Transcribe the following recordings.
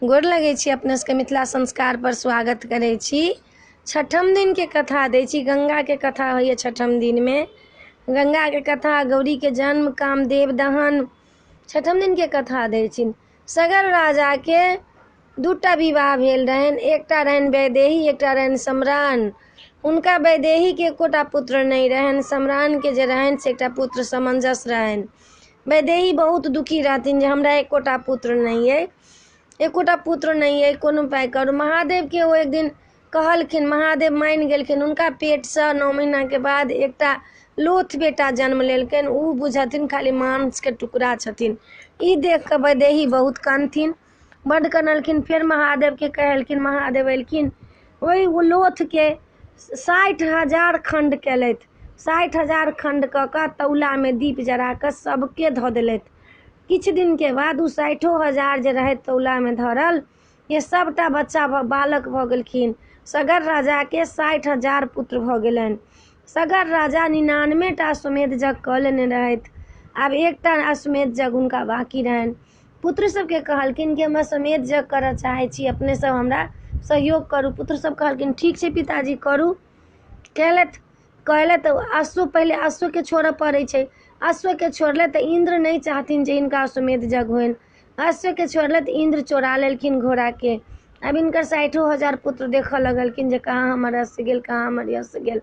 गोर लगै छी, अपने सबके मिथिला संस्कार पर स्वागत करै छी। छठम दिन के कथा दै छी। गंगा के कथा होइए छठम दिन में। गंगा के कथा, गौरी के जन्म, कामदेव दहन, छठम दिन के कथा दै छी। सगर राजा के दूटा विवाह भेल रहन। एकटा रहन वैदेही, एकटा रहन सम्रान। हुनका वैदेही के एकोटा पुत्र नहीं रहन। सम्रान के जे रहन से एकटा पुत्र समंजस रहन। वैदेही बहुत दुखी रहथिन जे हमरा एकोटा पुत्र नहीं है, एकोटा पुत्र नहीं है, कोनो उपाय करू। महादेव के वो एक दिन कहलखिन, महादेव मान गेलखिन। उनका पेट से 9 महीना के बाद एकटा लोथ बेटा जन्म लेलखिन। उ बुझथिन खाली मांस के टुकड़ा छथिन। ई देख के वैदेही बहुत कानथिन, बड कनलखिन। फिर महादेव के कहलखिन, महादेव एलखिन, ओहि लोथ के 60,000 खंड केलथि। 60,000 खंड कऽ कऽ तौला में दीप जरा कऽ सबके धऽ देलथि। किछु दिन के बाद उ 60,000 जे रहै तौला में धरल, ये सबटा बच्चा बालक भऽ गेलखिन। सगर राजा के 60,000 पुत्र भऽ गेलनि। सगर राजा 99टा अश्वमेध यज्ञ कऽ लेने रहथि। आब एकटा अश्वमेध यज्ञ हुनका बाकी रहनि। पुत्र सबके कहलखिन कि हम अश्वमेध यज्ञ करऽ चाहै छी, अपने सब हमरा सहयोग करू। पुत्र सब कहलखिन ठीक छै पिताजी, करू। कहलथि अश्व, पहले अश्व के छोड़ऽ पड़ै छै। अश्व के छोड़ले तऽ इंद्र नहीं चाहथिन जे इनका अश्वमेध यज्ञ होइन। अश्व के छोड़ले तऽ इंद्र चोरा लेलखिन घोड़ा के। अब इनकर 60,000 पुत्र देखऽ लगलखिन जे कहाँ हमर अश्व गेल, कहाँ हमर अश्व गेल।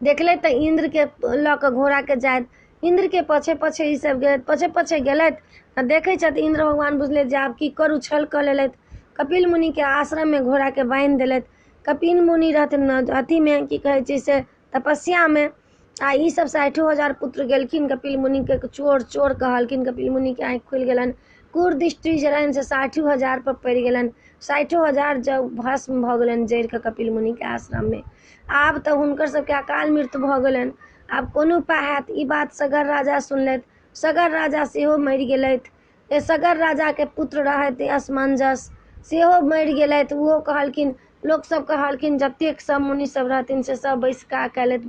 देखले तऽ इंद्र के लऽ कऽ घोड़ा के जाइत, इंद्र के पछे पछे ई सब गेलथि, पछे पछे गेलथि। देखै छथि इंद्र भगवान बुझले जे आब की करू, छल कऽ लेलथि। कपिल मुनि के आश्रम में घोड़ा के बांधि देलथि। कपिल मुनि रहथिन अथी में, की कहै छै से तपस्या में। आ ई सब 60,000 पुत्र गेलखिन। कपिल मुनि के चोर चोर कहलखिन। कपिल मुनि के आँखि खुलि गेलनि। कुर दृष्टि जे रहनि से 60,000 पर पड़ि गेलनि। 60,000 जब भस्म भऽ गेलनि जरि कऽ कपिल मुनि के आश्रम में। आब तऽ हुनकर सबके अकाल मृत्यु भऽ गेलनि। आब कोनो उपाय हैत। ई बात सगर राजा सुनलथि। सगर राजा सेहो मरि गेलथि। सगर राजा के पुत्र रहथि असमंजस, सेहो मरि गेलथि। ओहो कहलखिन, लोक सब कहलखिन जतेक सब मुनि सब रहथिन से सब बैस कऽ केलथि,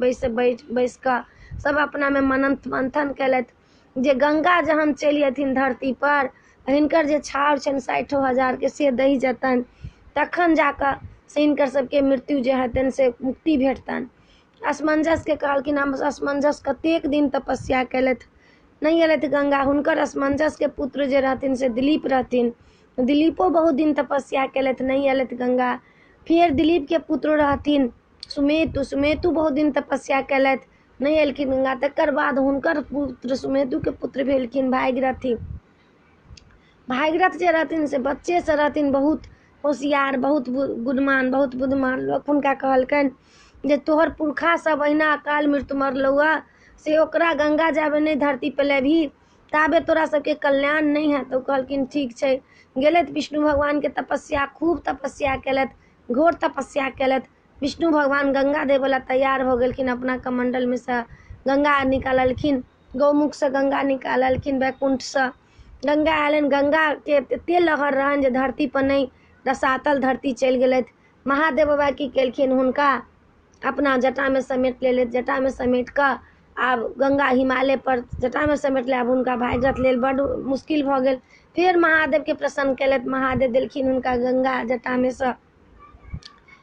बैस कऽ सब अपना में मंथन केलथि जे गंगा जहन चलि अयथिन धरती पर, हिनकर जे छाउर छनि 60,000 के से दहि जेतनि, तखन जाकऽ से हिनकर सबके मृत्यु जे हेतनि से मुक्ति भेटतनि। असमंजस के कहलखिन, हम असमंजस कतेक दिन तपस्या केलथि, नहीं एलथि गंगा। हुनकर असमंजस के पुत्र जे रहथिन से दिलीप रहथिन। दिलीपो बहुत दिन तपस्या केलथि, नहीं एलथि गंगा। फिर दिलीप के पुत्र रहथिन सुमेतु। सुमेतु बहुत दिन तपस्या केलथि, नहीं एलखिन गंगा। तकर बाद हुनकर पुत्र सुमेतु के पुत्र भेलखिन भागीरथी। भागीरथ जे रहथिन से बच्चे से रहथिन बहुत होशियार, बहुत गुणवान, बहुत बुद्धिमान। लोक हुनका कहलकनि जे तोहर पुरखा सब अहिना अकाल मृत्यु मरलौआ, से ओकरा गंगा जाबे नहीं धरती पे लेभी ताबे तोरा सबके कल्याण नहीं है। तो कहलखिन ठीक छै। गेलथि विष्णु भगवान के तपस्या, खूब तपस्या केलथि, घोर तपस्या केलथि। विष्णु भगवान गंगा देव वाला तैयार हो गेलखिन। अपना कमंडल में से गंगा निकाललखिन, गौमुख से गंगा निकाललखिन, वैकुंठ से गंगा आयलनि। गंगा के एते लहर रहनि जे धरती पर नहीं, रसातल धरती चलि गेलथि। महादेव बाबा की केलखिन, हुनका अपना जटा में समेट लेलथि। जटा में समेट कऽ आब गंगा हिमालय पर जटा में समेट ले। आब हुनका भागीरथ लेल बड मुश्किल भऽ गेल। फिर महादेव के प्रसन्न केलथि। महादेव देलखिन हुनका गंगा जटा में से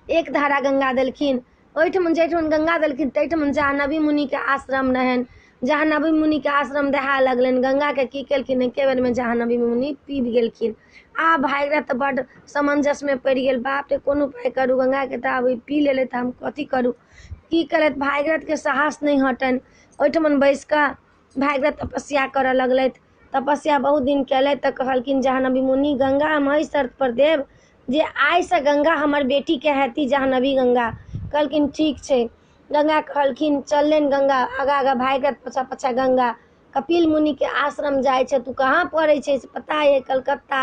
एक धारा गंगा देलखिन। ओहिठाम जैठाम गंगा देलखिन तैठाम जाह्नवी मुनि के आश्रम रहनि। जाह्नवी मुनि के आश्रम दहा लगलनि। गंगा के की केलखिन, एके बेर में जाह्नवी मुनि पीब गेलखिन। आब भागीरथ बड समंजस में पड़ि गेल। बाप रे, कोन उपाय करू, गंगा के तऽ आब पी लेलथि, हम कथी करू। की केलथि, भागीरथ के साहस नहीं हटनि। ओहिठाम बैस कऽ भागीरथ तपस्या करऽ लगलथि। तपस्या बहुत दिन केलथि तऽ कहलखिन जाह्नवी मुनि, गंगा हम एहि शर्त पर देब जे आइ से गंगा हमर बेटी के हेती जाह्नवी गंगा। कहलखिन ठीक छै। गंगा कहलखिन, चललनि गंगा आगा आगा, भागीरथ पछा पछा गंगा। कपिल मुनि के आश्रम जाइ छै। तू कहाँ पड़ै छै से पता है? कलकत्ता,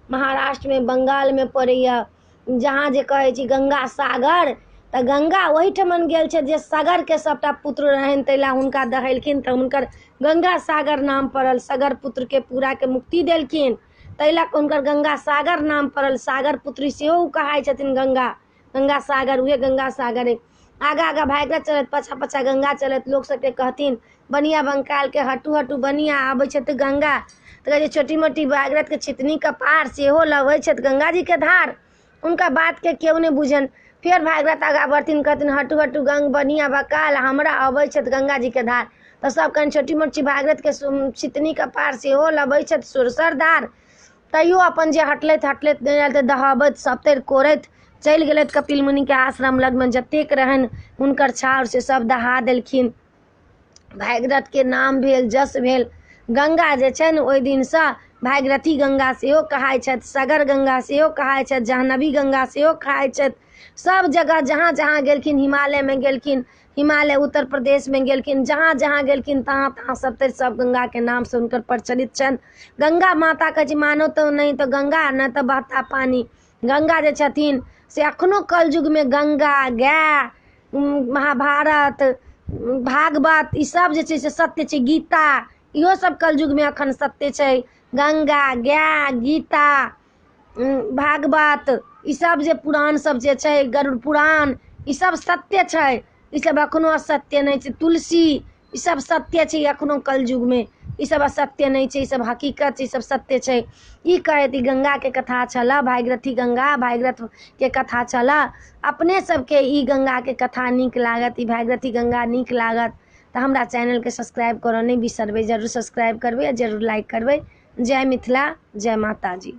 महाराष्ट्र में, बंगाल में पड़ैया। जहाँ जे कहै छी गंगा सागर, तऽ गंगा ओहिठमन गेल छै जे सगर के सबटा पुत्र रहनि, तैला हुनका दहेलखिन तऽ हुनकर गंगा सागर नाम पड़ल। सगर पुत्र के पूरा के मुक्ति देलखिन, तैला हुनकर गंगा सागर नाम पड़ल। सागर पुत्री सेहो कहाइ छथिन गंगा, गंगा सागर, उहे गंगा सागर है। आगा आगा भागीरथ चलत, पछा पछा गंगा चलत। लोग सबके कहथिन बनिया बंकाल के, हटू हटू बनिया, आबै छै तऽ गंगा। तऽ कहै छै छोटी मोटी भागीरथके छितनी कपार सेहो लबै छथि गंगा जी के धार। उनका बात के केओ नहीं बुझन। फिर भागीरथ आगा बढ़थिन, कहथिन हटू हटू गंग बनिया बकाल, हमरा अबै छथि गंगा जी के धार। तऽ सब कहन छोटी मोटी भागीरथ के छितनी कपार सेहो लबै छथि सुरसर धार। तैयो अपन जे हटलथि नहीं आयल तऽ दहाबैत सप्तरि कोरैत चलि गेलथि कपिल मुनि के आश्रम लग में। जतेक रहन हुनकर छाउर से सब दहा देलखिन। भागीरथ के नाम भेल, जस भेल। गंगा जे छै ने ओहि दिनसँ भागीरथी गंगा सेहो कहाइ छथि, सगर गंगा सेहो कहाइ छथि, जाह्नवी गंगा सेहो कहाइ छथि। सब जगह जहाँ जहाँ गेलखिन, हिमालय में गेलखिन, हिमालय उत्तर प्रदेश में गेलखिन, जहाँ जहाँ गेलखिन तहाँ तहाँ सब गंगा के नाम से हुनकर प्रचलित छनि। गंगा माता कहै छै मानो तो नहीं तो गंगा न तो बहता पानी। गंगा जे छथिन से अखनो कलयुग में गंगा, गाय, महाभारत, भागवत ई सब जे छै से सत्य छै। गीता इहो सब कलयुग में अखन सत्य छै। गंगा, गाय, गीता, भागवत ई सब जे पुराण सब जे छै, गरुड़ पुराण ई सब सत्य छै। ई सब अखनो असत्य नहीं छै। तुलसी ई सब सत्य छै अखनो कलयुग में। ई सब असत्य नहीं छै, ई सब हकीकत, ई सब सत्य छै। ई कहती गंगा के कथा छला, भागीरथी गंगा, भागीरथ के कथा छला। अपने सबके ई गंगा के कथा नीक लागत, ई भागीरथी गंगा नीक लागत तऽ हमरा चैनल के सब्सक्राइब करऽ नहीं बिसरबै। जरूर सब्सक्राइब करबै आ जरूर लाइक करबै। जय मिथिला, जय माता जी।